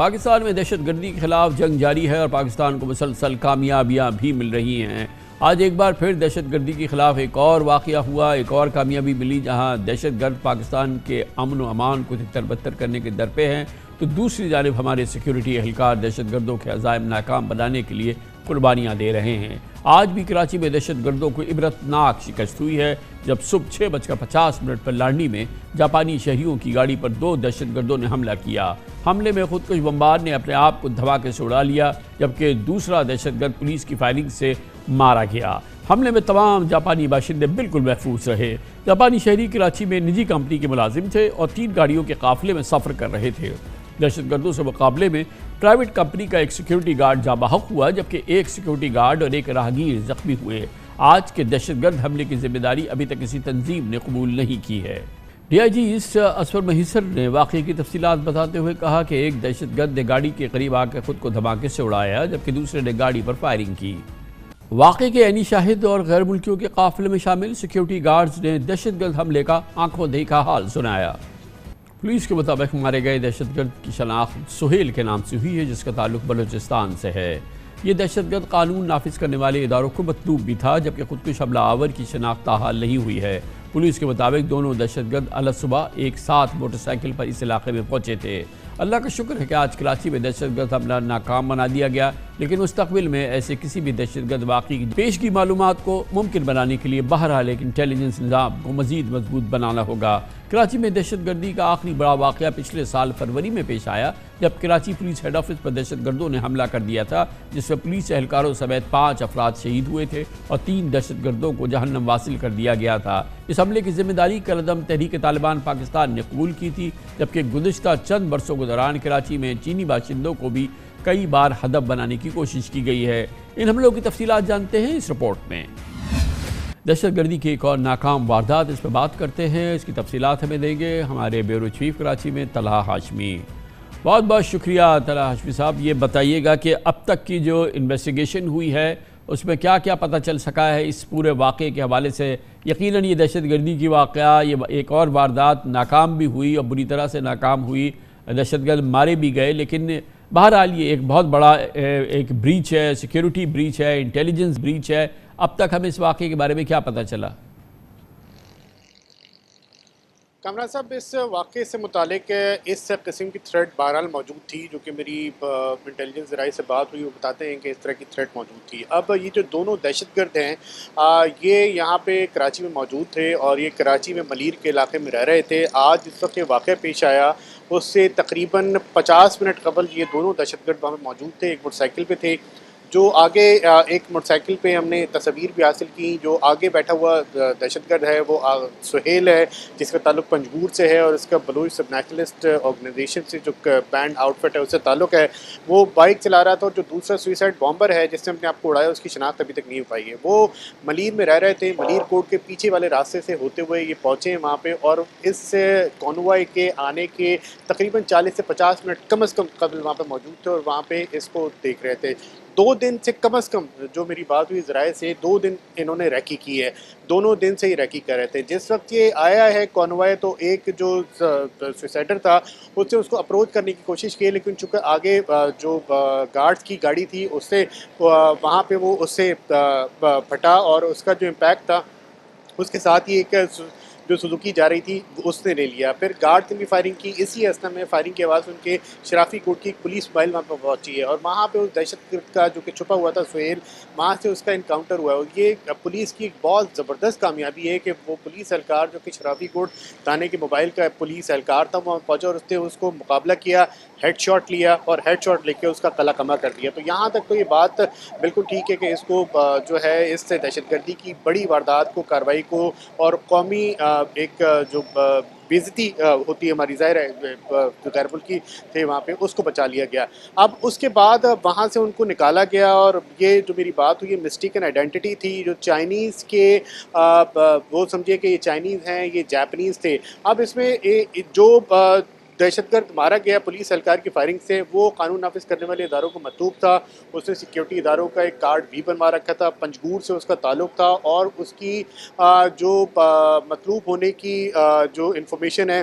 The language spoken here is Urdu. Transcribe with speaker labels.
Speaker 1: پاکستان میں دہشت گردی کے خلاف جنگ جاری ہے اور پاکستان کو مسلسل کامیابیاں بھی مل رہی ہیں۔ آج ایک بار پھر دہشت گردی کے خلاف ایک اور واقعہ ہوا، ایک اور کامیابی ملی، جہاں دہشت گرد پاکستان کے امن و امان کو تر بتر کرنے کے درپے ہیں، تو دوسری جانب ہمارے سیکیورٹی اہلکار دہشت گردوں کے عزائم ناکام بنانے کے لیے قربانیاں دے رہے ہیں۔ آج بھی کراچی میں دہشت گردوں کو عبرتناک شکست ہوئی ہے، جب صبح 6:50 پر لانڈی میں جاپانی شہریوں کی گاڑی پر 2 دہشت گردوں نے حملہ کیا۔ حملے میں خودکش بمبار نے اپنے آپ کو دھماکے سے اڑا لیا، جبکہ دوسرا دہشت گرد پولیس کی فائرنگ سے مارا گیا۔ حملے میں تمام جاپانی باشندے بالکل محفوظ رہے۔ جاپانی شہری کراچی میں نجی کمپنی کے ملازم تھے اور 3 گاڑیوں کے قافلے میں سفر کر رہے تھے۔ دہشت گردوں سے مقابلے میں پرائیویٹ کمپنی کا ایک سیکیورٹی گارڈ جاں بحق ہوا، جبکہ ایک سیکیورٹی گارڈ اور ایک راہگیر زخمی ہوئے۔ آج کے دہشت گرد حملے کی ذمہ داری ابھی تک کسی تنظیم نے قبول نہیں کی ہے۔ D I G asset Asfar Mahesar نے واقعے کی تفصیلات بتاتے ہوئے کہا کہ ایک دہشت گرد نے گاڑی کے قریب آ کر خود کو دھماکے سے اڑایا، جبکہ دوسرے نے گاڑی پر فائرنگ کی۔ واقعے کے عینی شاہد اور غیر ملکیوں کے قافلے میں شامل سیکیورٹی گارڈز نے دہشت گرد حملے کا آنکھوں دیکھا حال سنایا۔ پولیس کے مطابق مارے گئے دہشت گرد کی شناخت سہیل کے نام سے ہوئی ہے، جس کا تعلق بلوچستان سے ہے۔ یہ دہشت گرد قانون نافذ کرنے والے اداروں کو مطلوب بھی تھا، جبکہ خودکش حملہ آور کی شناخت تاحال نہیں ہوئی ہے۔ پولیس کے مطابق دونوں دہشت گرد صبح ایک ساتھ موٹر سائیکل پر اس علاقے میں پہنچے تھے۔ اللہ کا شکر ہے کہ آج کراچی میں دہشت گرد حملہ ناکام بنا دیا گیا، لیکن مستقبل میں ایسے کسی بھی دہشت گرد واقعے کی پیشگی معلومات کو ممکن بنانے کے لیے بہرحال ایک انٹیلیجنس نظام کو مزید مضبوط بنانا ہوگا۔ کراچی میں دہشت گردی کا آخری بڑا واقعہ پچھلے سال فروری میں پیش آیا، جب کراچی پولیس ہیڈ آفس پر دہشت گردوں نے حملہ کر دیا تھا، جس میں پولیس اہلکاروں سمیت 5 افراد شہید ہوئے تھے اور 3 دہشت گردوں کو جہنم واصل کر دیا گیا تھا۔ اس حملے کی ذمہ داری کالعدم تحریک طالبان پاکستان نے قبول کی تھی، جبکہ گزشتہ چند برسوں کے دوران کراچی میں چینی باشندوں کو بھی کئی بار ہدف بنانے کی کوشش کی گئی ہے۔ ان حملوں کی تفصیلات جانتے ہیں اس رپورٹ میں۔ دہشت گردی کی ایک اور ناکام واردات، اس پہ بات کرتے ہیں، اس کی تفصیلات ہمیں دیں گے ہمارے بیورو چیف کراچی میں طلحہ ہاشمی۔ بہت بہت شکریہ طلحہ ہاشمی صاحب۔ یہ بتائیے گا کہ اب تک کی جو انویسٹیگیشن ہوئی ہے اس میں کیا کیا پتہ چل سکا ہے اس پورے واقعے کے حوالے سے؟ یقیناً یہ دہشت گردی کی واقعہ، یہ ایک اور واردات ناکام بھی ہوئی اور بری طرح سے ناکام ہوئی، دہشت گرد مارے بھی گئے، لیکن بہرحال یہ ایک بہت بڑا ایک بریچ ہے، سیکیورٹی بریچ ہے، انٹیلیجنس بریچ ہے۔ اب تک ہمیں اس واقعے کے بارے میں کیا پتہ چلا؟
Speaker 2: کامران صاحب، اس واقعے سے متعلق اس قسم کی تھریٹ بہرحال موجود تھی، جو کہ میری انٹیلیجنس ذرائع سے بات ہوئی، وہ بتاتے ہیں کہ اس طرح کی تھریٹ موجود تھی۔ اب یہ جو دونوں دہشت گرد ہیں، یہ یہاں پہ کراچی میں موجود تھے اور یہ کراچی میں ملیر کے علاقے میں رہ رہے تھے۔ آج جس وقت یہ واقعہ پیش آیا اس سے تقریباً 50 منٹ قبل یہ دونوں دہشت گرد وہاں پہ موجود تھے، ایک موٹر سائیکل پہ تھے۔ جو آگے ایک موٹر سائیکل پہ ہم نے تصاویر بھی حاصل کی، جو آگے بیٹھا ہوا دہشت گرد ہے وہ سہیل ہے، جس کا تعلق پنجگور سے ہے اور اس کا بلوچ سب نیشنلسٹ آرگنائزیشن سے جو بینڈ آؤٹ فٹ ہے اس سے تعلق ہے۔ وہ بائک چلا رہا تھا اور جو دوسرا سوئسائڈ بامبر ہے جس نے اپنے آپ کو اڑایا، اس کی شناخت ابھی تک نہیں ہو پائی ہے۔ وہ ملیر میں رہ رہے تھے، ملیر کوٹ کے پیچھے والے راستے سے ہوتے ہوئے یہ پہنچے ہیں وہاں پہ، اور اس کانوائے کے آنے کے تقریباً 40 سے 50 منٹ کم از کم قبل وہاں پہ موجود تھے اور وہاں پہ اس کو دیکھ رہے تھے۔ 2 دن سے کم از کم جو میری بات ہوئی ذرائع سے، 2 دن انہوں نے ریکی کی ہے، دونوں دن سے ہی ریکی کر رہے تھے۔ جس وقت یہ آیا ہے کانوائے، تو ایک جو سوئسائڈر تھا اس سے اس کو اپروچ کرنے کی کوشش کی، لیکن چونکہ آگے جو گارڈز کی گاڑی تھی اس سے وہاں پہ وہ اس سے پھٹا اور اس کا جو امپیکٹ تھا اس کے ساتھ ہی ایک جو سزوکی جا رہی تھی اس نے لے لیا۔ پھر گارڈ نے بھی فائرنگ کی، اسی اثنا میں فائرنگ کی آواز ان کے شرافی کوٹ کی پولیس موبائل وہاں پہ پہنچی ہے اور وہاں پہ اس دہشت گرد کا جو کہ چھپا ہوا تھا سہیل، وہاں سے اس کا انکاؤنٹر ہوا ہے۔ یہ پولیس کی ایک بہت زبردست کامیابی ہے کہ وہ پولیس اہلکار جو کہ شرافی کوٹ تھانے کے موبائل کا پولیس اہلکار تھا، وہاں پہنچا اور اس نے اس کو مقابلہ کیا، ہیڈ شاٹ لیا اور ہیڈ شاٹ لے کے اس کا قلع کما کر دیا۔ تو یہاں تک تو یہ بات بالکل ٹھیک ہے کہ اس کو جو ہے اس سے دہشت گردی کی بڑی واردات کو، کارروائی کو اور قومی ایک جو بے عزتی ہوتی ہے ہماری، ظاہر ہے جو غیر ملکی تھے وہاں پہ، اس کو بچا لیا گیا۔ اب اس کے بعد وہاں سے ان کو نکالا گیا اور یہ جو میری بات ہوئی، یہ مسٹیکن آئیڈینٹی تھی، جو چائنیز کے وہ سمجھے کہ یہ چائنیز ہیں، یہ جاپنیز تھے۔ اب اس میں جو دہشت گرد مارا گیا پولیس اہلکار کی فائرنگ سے، وہ قانون نافذ کرنے والے اداروں کو مطلوب تھا، اس نے سیکیورٹی اداروں کا ایک کارڈ بھی بنوا رکھا تھا، پنجگور سے اس کا تعلق تھا اور اس کی جو مطلوب ہونے کی جو انفارمیشن ہے